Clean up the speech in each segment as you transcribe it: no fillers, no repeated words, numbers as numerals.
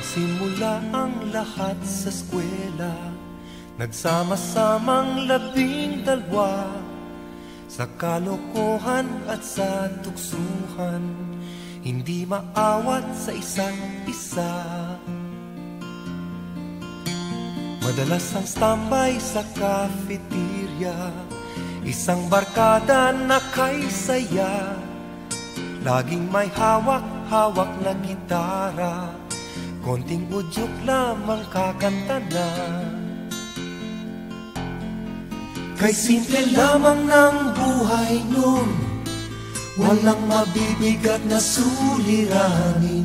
Nagsimula ang lahat sa eskwela, nagsama-samang 12 sa kalokohan at sa tuksuhan, hindi maawat sa isa't isa. Madalas ang standby sa cafeteria, isang barkada na kay saya, laging may hawak-hawak na gitara, konting udyok lamang kakanta na. Kay simple lamang ng buhay nun, walang mabibigat na suliranin.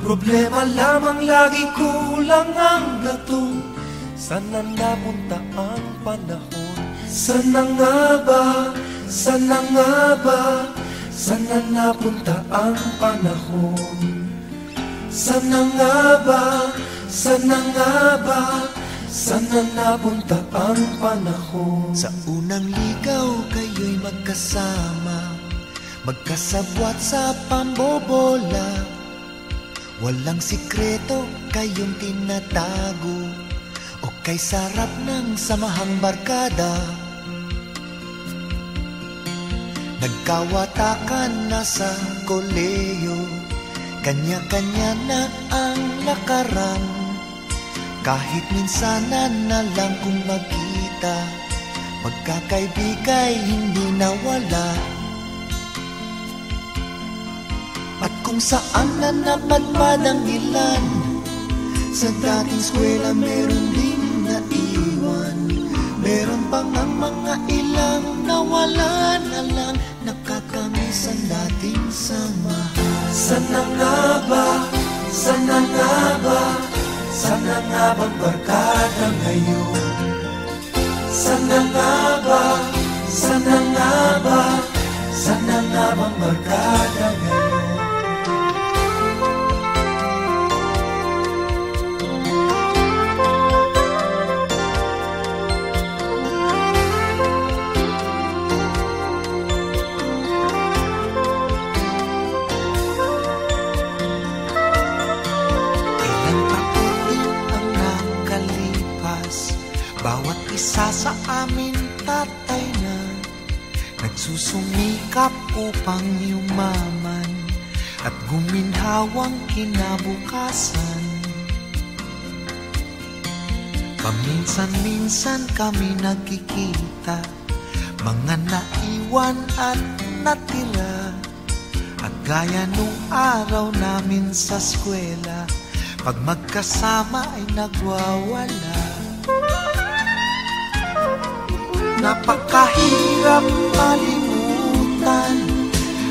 Problema lamang lagi kulang ang gatong, sana napunta ang panahon. Sana nga ba, sana nga ba, sana napunta ang panahon. Sana nga ba, sana nga ba, sana napunta ang panahon. Sa unang ligaw kayo'y magkasama, magkasabwat sa pambobola. Walang sikreto kayong tinatago, o kay sarap ng samahang barkada. Nagkawatakan na sa koleyo, kanya-kanya na ang lakaran. Kahit minsanan na lang kung magkita, magkakaibigay hindi nawala. At kung saan na napadpad ang ilan, sa dating eskwela meron din naiwan. Meron pang ang mga ilang nawalan na lang, nakakamiss ang dating samahan. Sana nga ba, sana nga ba, sana nga bang barkada ngayon? Sana nga ba, sana nga ba, sana nga bang barkada ngayon? Bawat isa sa amin tatay na nagsusumikap upang yumaman at guminhawang kinabukasan. Paminsan-minsan kami nagkikita, mga naiwan at natira, at gaya nung araw namin sa eskwela, pag magkasama ay nagwawala. Napakahirap malimutan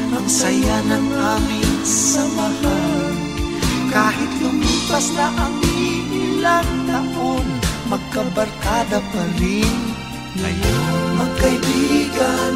ang saya ng aming samahan. Kahit lumipas na ang ilang taon, magkabarkada pa rin ngayon. Magkaibigan,